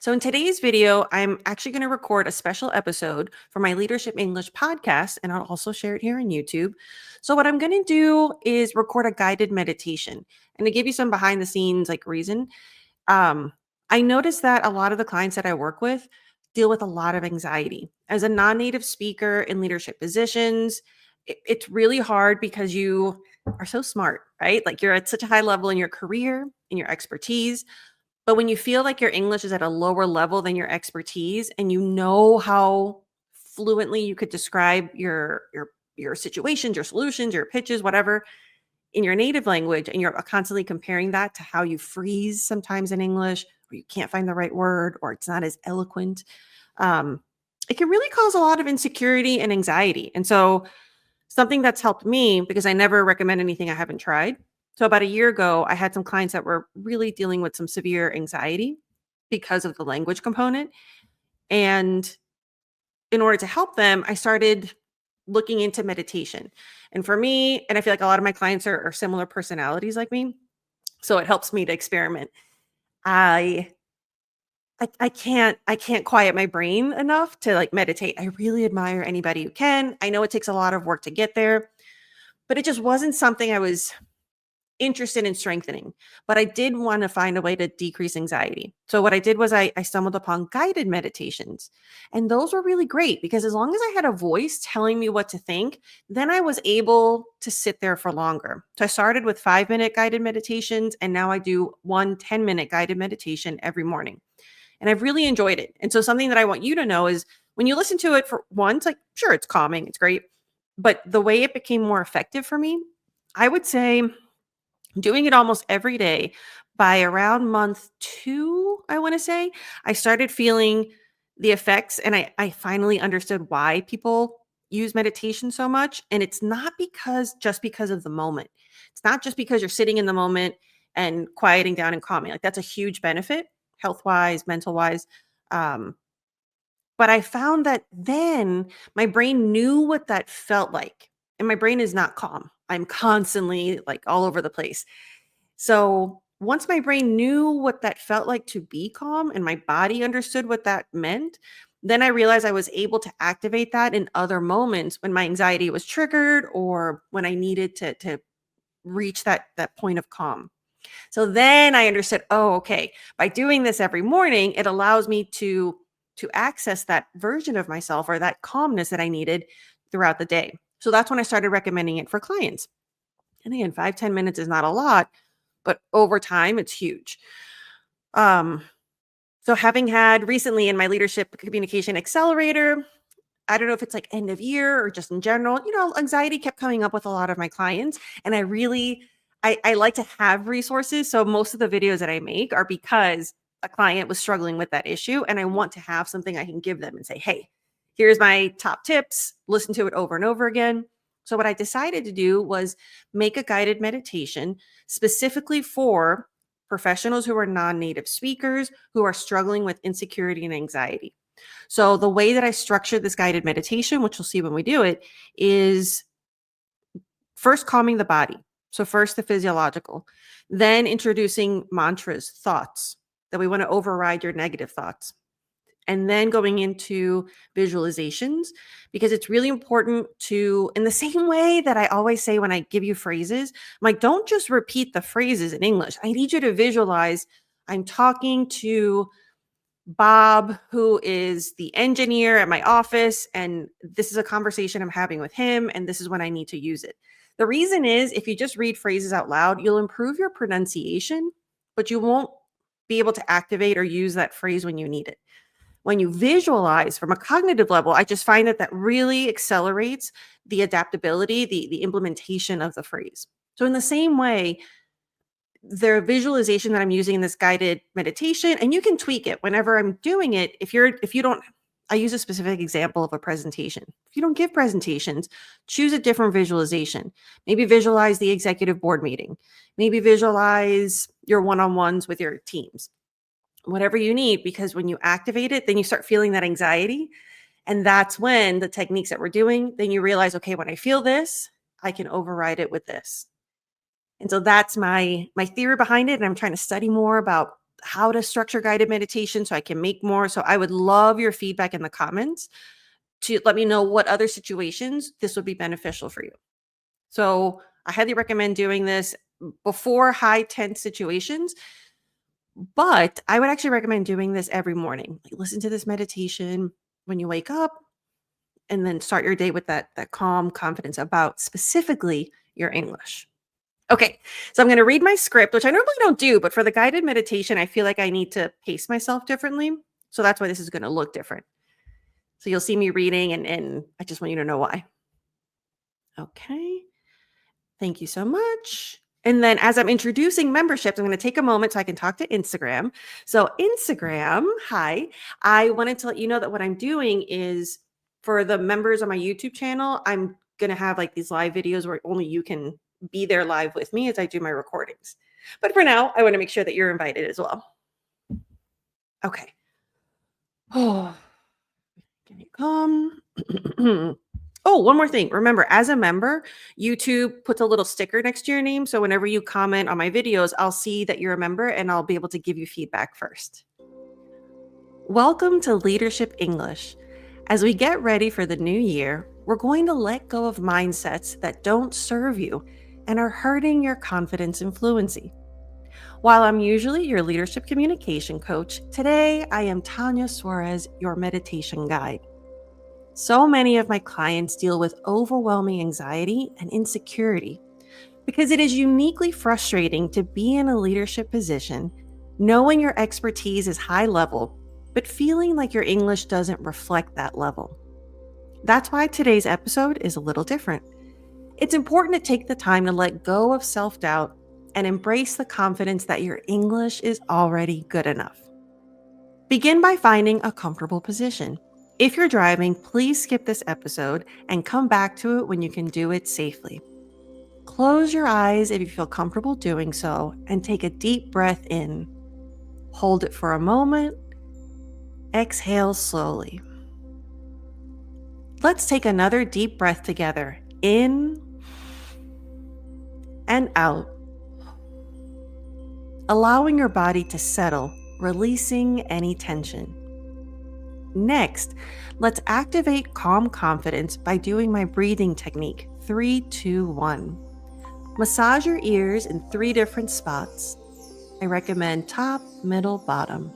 So, in today's video, I'm actually going to record a special episode for my Leadership English podcast, and I'll also share it here on YouTube. So, what I'm going to do is record a guided meditation. And to give you some behind the scenes reason, um, I noticed that a lot of the clients that I work with deal with a lot of anxiety. As a non native speaker in leadership positions, it's really hard because you are so smart, right? Like you're at such a high level in your career, in your expertise, but when you feel like your English is at a lower level than your expertise and you know how fluently you could describe your situations, your solutions, your pitches, whatever in your native language, and you're constantly comparing that to how you freeze sometimes in English, or you can't find the right word, or it's not as eloquent, um, it can really cause a lot of insecurity and anxiety. And so something that's helped me, because I never recommend anything I haven't tried. So about a year ago, I had some clients that were really dealing with some severe anxiety because of the language component. And in order to help them, I started looking into meditation. And for me, and I feel like a lot of my clients are similar personalities like me, so it helps me to experiment. I I can't quiet my brain enough to meditate. I really admire anybody who can. I know it takes a lot of work to get there, but it just wasn't something I was interested in strengthening, but I did want to find a way to decrease anxiety. So what I did was I stumbled upon guided meditations. And those were really great because as long as I had a voice telling me what to think, then I was able to sit there for longer. So I started with 5-minute guided meditations, and now I do 1 10-minute guided meditation every morning. And I've really enjoyed it. And so something that I want you to know is when you listen to it for once, like sure, it's calming, it's great. But the way it became more effective for me, I would say doing it almost every day by around month 2, I want to say, I started feeling the effects, and I finally understood why people use meditation so much. And it's not because of the moment. It's not just because you're sitting in the moment and quieting down and calming. Like that's a huge benefit, health wise, mental wise. Um, but I found that then my brain knew what that felt like. And my brain is not calm. I'm constantly like all over the place. So once my brain knew what that felt like to be calm and my body understood what that meant, then I realized I was able to activate that in other moments when my anxiety was triggered or when I needed to reach that point of calm. So then I understood, oh, okay, by doing this every morning, it allows me to access that version of myself or that calmness that I needed throughout the day. So that's when I started recommending it for clients. And again, 5 10 minutes is not a lot, but over time, it's huge. Um, so having had recently in my leadership communication accelerator, I don't know if it's like end of year or just in general, anxiety kept coming up with a lot of my clients. And I like to have resources. So most of the videos that I make are because a client was struggling with that issue. And I want to have something I can give them and say, hey, here's my top tips, listen to it over and over again. So what I decided to do was make a guided meditation specifically for professionals who are non-native speakers who are struggling with insecurity and anxiety. So the way that I structure this guided meditation, which we'll see when we do it, is first calming the body. So first the physiological, then introducing mantras, thoughts that we want to override your negative thoughts. And then going into visualizations, because it's really important to, in the same way that I always say when I give you phrases, I'm like, don't just repeat the phrases in English. I need you to visualize I'm talking to Bob, who is the engineer at my office, and this is a conversation I'm having with him, and this is when I need to use it. The reason is if you just read phrases out loud, you'll improve your pronunciation, but you won't be able to activate or use that phrase when you need it. When you visualize from a cognitive level, I just find that that really accelerates the adaptability, the implementation of the phrase. So in the same way, the visualization that I'm using in this guided meditation, and you can tweak it whenever I'm doing it. If you don't, I use a specific example of a presentation. If you don't give presentations, choose a different visualization. Maybe visualize the executive board meeting. Maybe visualize your one-on-ones with your teams. Whatever you need, because when you activate it, then you start feeling that anxiety. And that's when the techniques that we're doing, then you realize, okay, when I feel this, I can override it with this. And so that's my theory behind it, and I'm trying to study more about how to structure guided meditation so I can make more. So I would love your feedback in the comments to let me know what other situations this would be beneficial for you. So I highly recommend doing this before high tense situations, but I would actually recommend doing this every morning. Like listen to this meditation when you wake up and then start your day with that calm confidence about specifically your English. Okay, so I'm going to read my script, which I normally don't do, but for the guided meditation, I feel like I need to pace myself differently. So that's why this is going to look different. So you'll see me reading, and I just want you to know why. Okay, thank you so much. And then as I'm introducing memberships, I'm going to take a moment so I can talk to Instagram. So, Instagram, hi, I wanted to let you know that what I'm doing is for the members on my YouTube channel, I'm going to have like these live videos where only you can be there live with me as I do my recordings. But for now, I want to make sure that you're invited as well. Okay. Oh, can you come? Oh, one more thing. Remember, as a member, YouTube puts a little sticker next to your name. So whenever you comment on my videos, I'll see that you're a member and I'll be able to give you feedback first. Welcome to Leadership English. As we get ready for the new year, we're going to let go of mindsets that don't serve you and are hurting your confidence and fluency. While I'm usually your leadership communication coach, today I am Tanya Suarez, your meditation guide. So many of my clients deal with overwhelming anxiety and insecurity because it is uniquely frustrating to be in a leadership position, knowing your expertise is high level, but feeling like your English doesn't reflect that level. That's why today's episode is a little different. It's important to take the time to let go of self-doubt and embrace the confidence that your English is already good enough. Begin by finding a comfortable position. If you're driving, please skip this episode and come back to it when you can do it safely. Close your eyes if you feel comfortable doing so and take a deep breath in. Hold it for a moment. Exhale slowly. Let's take another deep breath together. In and out. Allowing your body to settle, releasing any tension. Next, let's activate calm confidence by doing my breathing technique, 3, 2, 1. Massage your ears in 3 different spots. I recommend top, middle, bottom.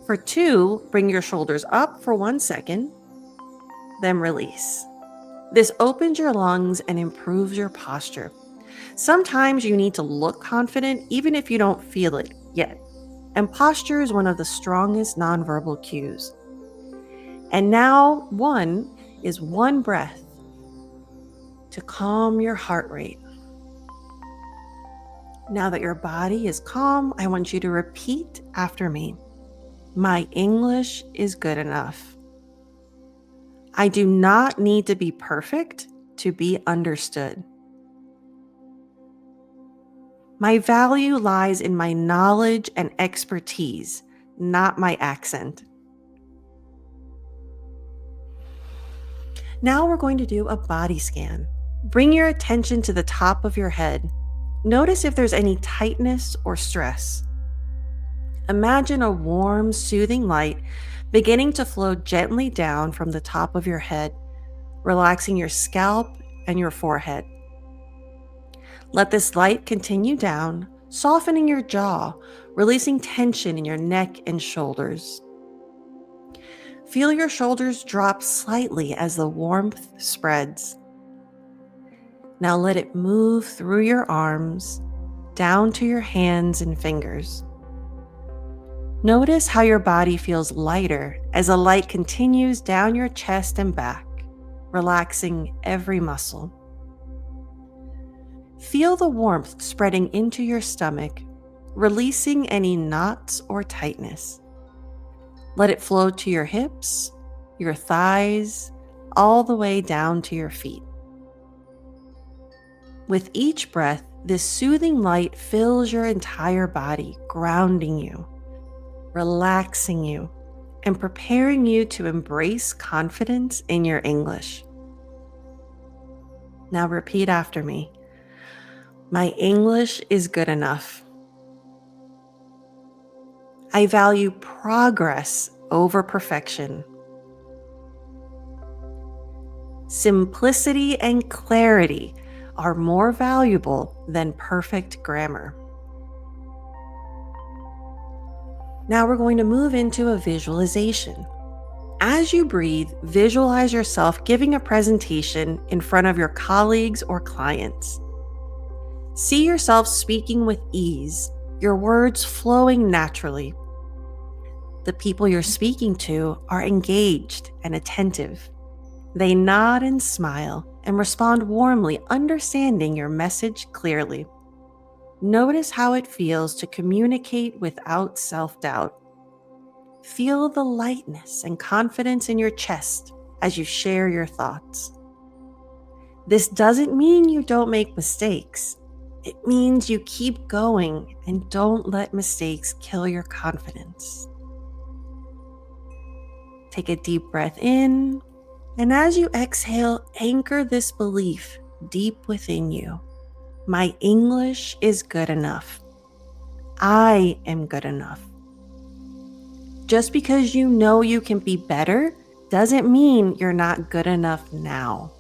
For 2, bring your shoulders up for 1 second, then release. This opens your lungs and improves your posture. Sometimes you need to look confident even if you don't feel it yet. And posture is one of the strongest nonverbal cues. And now 1 is 1 breath to calm your heart rate. Now that your body is calm, I want you to repeat after me. My English is good enough. I do not need to be perfect to be understood. My value lies in my knowledge and expertise, not my accent. Now we're going to do a body scan. Bring your attention to the top of your head. Notice if there's any tightness or stress. Imagine a warm, soothing light beginning to flow gently down from the top of your head, relaxing your scalp and your forehead. Let this light continue down, softening your jaw, releasing tension in your neck and shoulders. Feel your shoulders drop slightly as the warmth spreads. Now let it move through your arms, down to your hands and fingers. Notice how your body feels lighter as the light continues down your chest and back, relaxing every muscle. Feel the warmth spreading into your stomach, releasing any knots or tightness. Let it flow to your hips, your thighs, all the way down to your feet. With each breath, this soothing light fills your entire body, grounding you, relaxing you, and preparing you to embrace confidence in your English. Now repeat after me. My English is good enough. I value progress over perfection. Simplicity and clarity are more valuable than perfect grammar. Now we're going to move into a visualization. As you breathe, visualize yourself giving a presentation in front of your colleagues or clients. See yourself speaking with ease, your words flowing naturally. The people you're speaking to are engaged and attentive. They nod and smile and respond warmly, understanding your message clearly. Notice how it feels to communicate without self-doubt. Feel the lightness and confidence in your chest as you share your thoughts. This doesn't mean you don't make mistakes. It means you keep going and don't let mistakes kill your confidence. Take a deep breath in, and as you exhale, anchor this belief deep within you. My English is good enough. I am good enough. Just because you know you can be better doesn't mean you're not good enough now.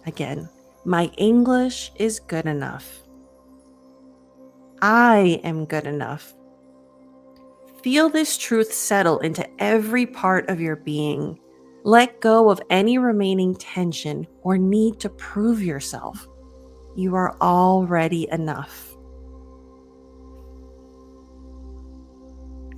Again, my English is good enough. I am good enough. Feel this truth settle into every part of your being. Let go of any remaining tension or need to prove yourself. You are already enough.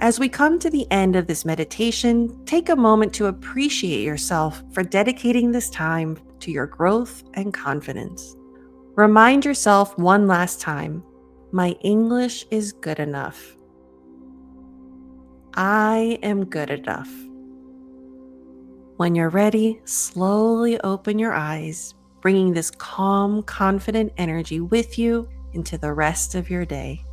As we come to the end of this meditation, take a moment to appreciate yourself for dedicating this time to your growth and confidence. Remind yourself one last time, my English is good enough. I am good enough. When you're ready, slowly open your eyes, bringing this calm, confident energy with you into the rest of your day.